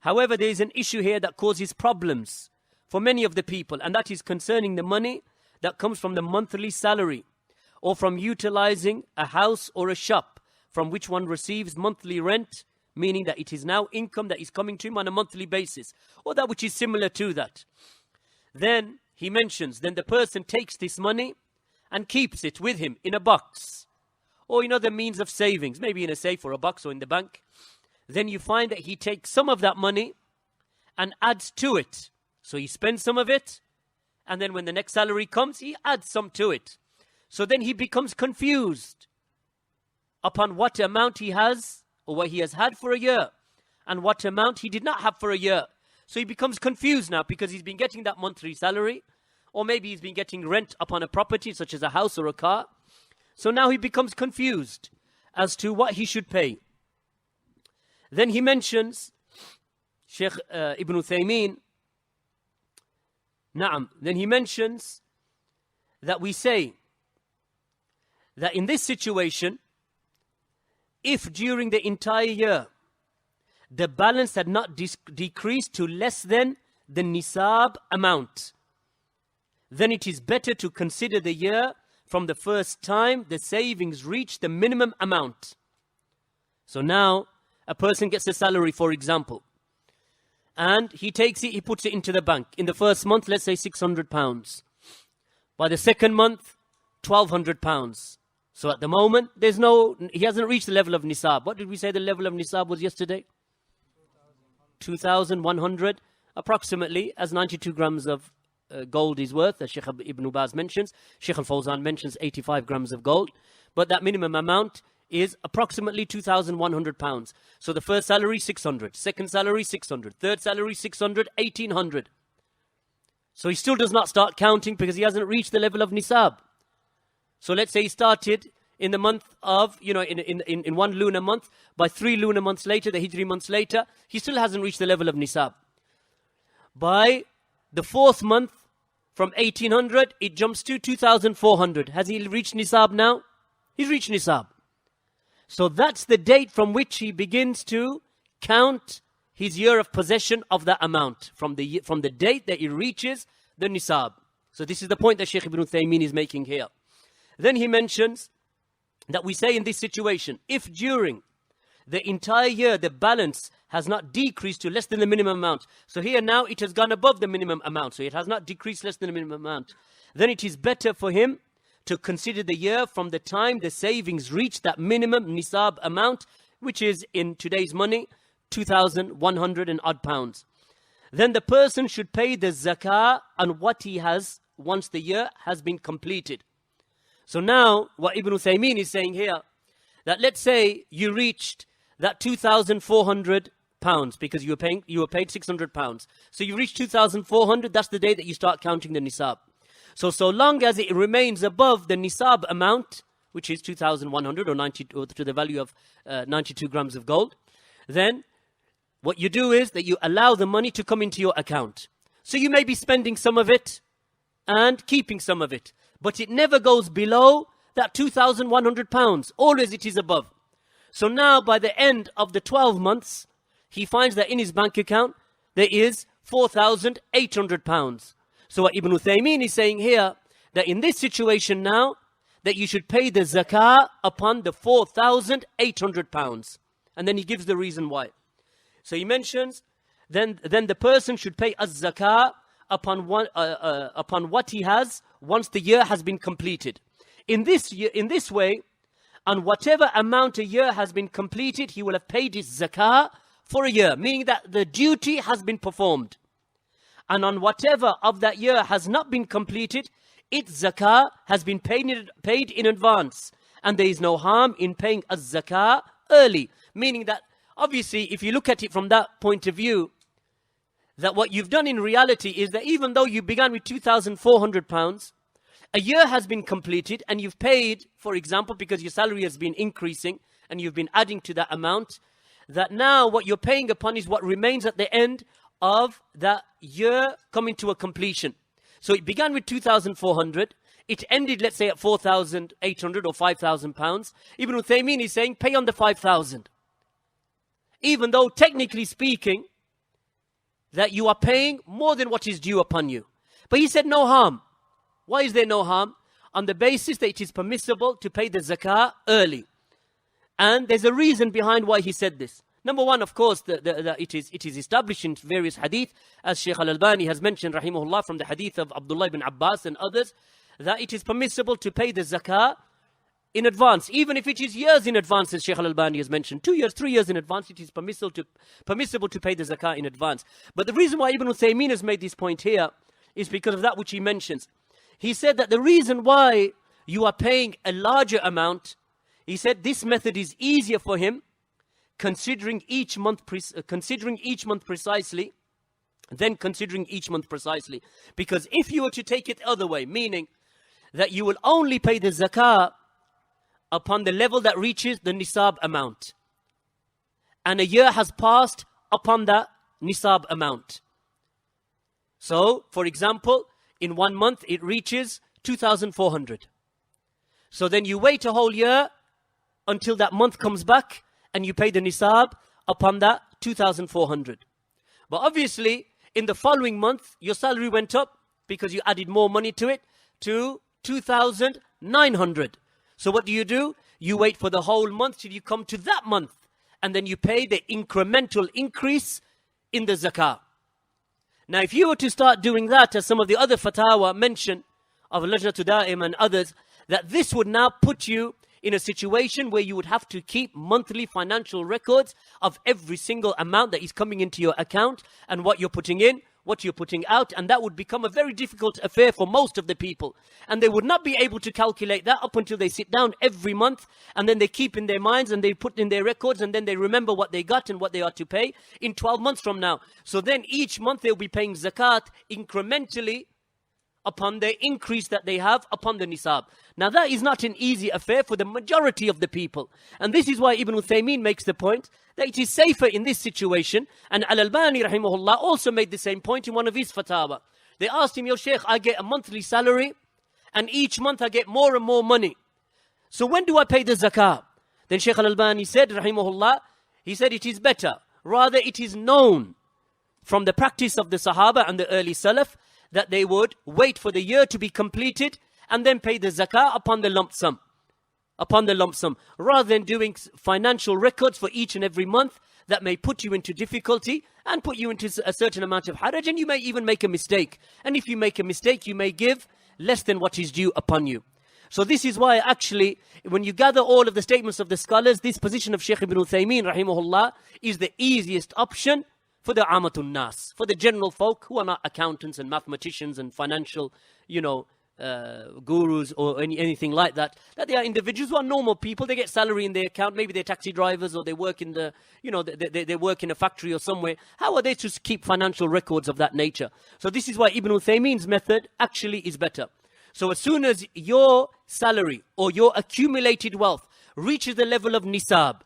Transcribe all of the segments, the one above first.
However, there is an issue here that causes problems for many of the people, and that is concerning the money that comes from the monthly salary or from utilizing a house or a shop from which one receives monthly rent, meaning that it is now income that is coming to him on a monthly basis, or that which is similar to that. Then he mentions, then the person takes this money and keeps it with him in a box or in other means of savings, maybe in a safe or a box or in the bank. Then you find that he takes some of that money and adds to it. So he spends some of it, and then when the next salary comes, he adds some to it. So then he becomes confused upon what amount he has or what he has had for a year and what amount he did not have for a year. So he becomes confused now because he's been getting that monthly salary, or maybe he's been getting rent upon a property such as a house or a car. So now he becomes confused as to what he should pay. Then he mentions, Sheikh Ibn Uthaymeen, then he mentions that we say that in this situation, if during the entire year the balance had not decreased to less than the nisab amount, then it is better to consider the year from the first time the savings reach the minimum amount. So now a person gets a salary, for example, and he takes it, he puts it into the bank. In the first month, let's say £600. By the second month, £1,200. So at the moment, he hasn't reached the level of nisab. What did we say the level of nisab was yesterday? 2,100, approximately, as 92 grams of gold is worth, as Sheikh Ibn Baz mentions. Sheikh Al-Fawzan mentions 85 grams of gold. But that minimum amount is approximately £2,100. So the first salary, 600. Second salary, 600. Third salary, 600, 1,800. So he still does not start counting because he hasn't reached the level of nisab. So let's say he started in the month of, in one lunar month. By 3 lunar months later, the Hijri months later, he still hasn't reached the level of nisab. By the 4th month, from 1,800, it jumps to 2,400. Has he reached nisab now? He's reached nisab. So that's the date from which he begins to count his year of possession of that amount, from the date that he reaches the nisab. So this is the point that Sheikh Ibn Uthaymeen is making here. Then he mentions that we say in this situation, if during the entire year the balance has not decreased to less than the minimum amount, so here now it has gone above the minimum amount, so it has not decreased less than the minimum amount, then it is better for him to consider the year from the time the savings reach that minimum nisab amount, which is in today's money, 2,100 and odd pounds. Then the person should pay the zakah on what he has once the year has been completed. So now, what Ibn Uthaymeen is saying here, that let's say you reached that 2,400 pounds because you were paid 600 pounds. So you reach 2,400, that's the day that you start counting the nisab. So long as it remains above the nisab amount, which is 2,100 or to the value of 92 grams of gold, then what you do is that you allow the money to come into your account. So you may be spending some of it and keeping some of it, but it never goes below that 2,100 pounds. Always it is above. So now by the end of the 12 months, he finds that in his bank account, there is 4,800 pounds. So what Ibn Uthaymeen is saying here, that in this situation now, that you should pay the zakah upon the 4,800 pounds. And then he gives the reason why. So he mentions, then the person should pay az-zakah upon what he has once the year has been completed. In this way, on whatever amount a year has been completed, he will have paid his zakah for a year, meaning that the duty has been performed. And on whatever of that year has not been completed, its zakah has been paid in advance. And there is no harm in paying a zakah early. Meaning that, obviously, if you look at it from that point of view, that what you've done in reality is that even though you began with 2,400 pounds, a year has been completed and you've paid, for example, because your salary has been increasing and you've been adding to that amount, that now what you're paying upon is what remains at the end of that year coming to a completion. So it began with 2,400. It ended, let's say, at 4,800 or 5,000 pounds. Ibn Uthaymeen is saying, pay on the 5,000. Even though, technically speaking, that you are paying more than what is due upon you. But he said no harm. Why is there no harm? On the basis that it is permissible to pay the zakah early. And there's a reason behind why he said this. Number one, of course, that it is established in various hadith, as Shaykh al-Albani has mentioned, rahimahullah, from the hadith of Abdullah ibn Abbas and others, that it is permissible to pay the zakah in advance, even if it is years in advance, as Shaykh al-Albani has mentioned, 2 years, 3 years in advance, it is permissible to pay the zakah in advance. But the reason why Ibn Uthaymeen has made this point here is because of that which he mentions. He said that the reason why you are paying a larger amount, he said this method is easier for him, considering each month precisely, then considering each month precisely. Because if you were to take it the other way, meaning that you will only pay the zakah upon the level that reaches the nisab amount, and a year has passed upon that nisab amount. So, for example, in 1 month it reaches 2,400. So then you wait a whole year until that month comes back and you pay the nisab upon that 2,400. But obviously, in the following month, your salary went up because you added more money to it to 2,900. So what do? You wait for the whole month till you come to that month, and then you pay the incremental increase in the zakah. Now, if you were to start doing that, as some of the other fatwa mention of Lajnatu Da'im and others, that this would now put you in a situation where you would have to keep monthly financial records of every single amount that is coming into your account and what you're putting in, what you're putting out, and that would become a very difficult affair for most of the people. And they would not be able to calculate that up until they sit down every month, and then they keep in their minds and they put in their records, and then they remember what they got and what they are to pay in 12 months from now. So then each month they'll be paying zakat incrementally upon the increase that they have upon the nisab. Now that is not an easy affair for the majority of the people. And this is why Ibn Uthaymeen makes the point that it is safer in this situation. And Al-Albani rahimahullah also made the same point in one of his fatwa. They asked him, "Yo Shaykh, I get a monthly salary and each month I get more and more money. So when do I pay the zakah?" Then Shaykh Al-Albani said, rahimahullah, he said it is better. Rather, it is known from the practice of the Sahaba and the early Salaf that they would wait for the year to be completed and then pay the zakah upon the lump sum. Rather than doing financial records for each and every month that may put you into difficulty and put you into a certain amount of haraj, and you may even make a mistake. And if you make a mistake, you may give less than what is due upon you. So this is why actually, when you gather all of the statements of the scholars, this position of Shaykh Ibn Uthaymeen rahimahullah is the easiest option for the Amatun Nas, for the general folk who are not accountants and mathematicians and financial, gurus or anything like that. That they are individuals who are normal people. They get salary in their account. Maybe they're taxi drivers or they work in the, they work in a factory or somewhere. How are they to keep financial records of that nature? So this is why Ibn Uthaymeen's method actually is better. So as soon as your salary or your accumulated wealth reaches the level of nisab,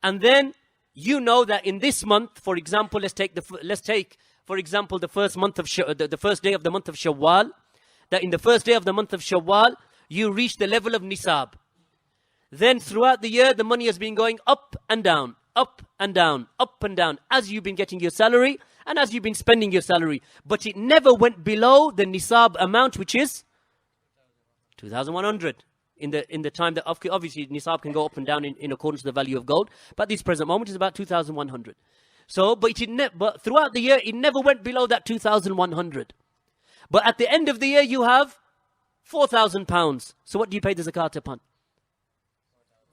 and then you know that in this month, for example, let's take for example the first month of the first day of the month of Shawwal, that in the first day of the month of Shawwal you reach the level of nisab. Then throughout the year the money has been going up and down, up and down, up and down, as you've been getting your salary and as you've been spending your salary. But it never went below the nisab amount, which is 2,100. In the time that obviously nisab can go up and down in accordance to the value of gold, but this present moment is about 2,100. So, but throughout the year it never went below that 2,100. But at the end of the year you have £4,000. So what do you pay the zakat upon?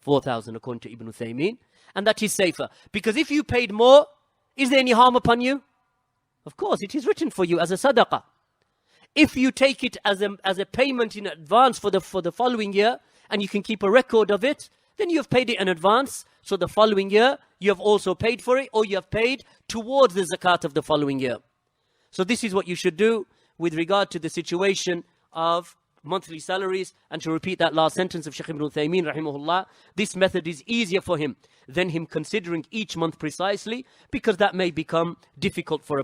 4,000 according to Ibn Uthaymeen, and that is safer. Because if you paid more, is there any harm upon you? Of course, it is written for you as a sadaqah. If you take it as a payment in advance for the following year, and you can keep a record of it, then you have paid it in advance. So the following year, you have also paid for it, or you have paid towards the zakat of the following year. So this is what you should do with regard to the situation of monthly salaries. And to repeat that last sentence of Shaykh Ibn Uthaymeen rahimahullah, this method is easier for him than him considering each month precisely, because that may become difficult for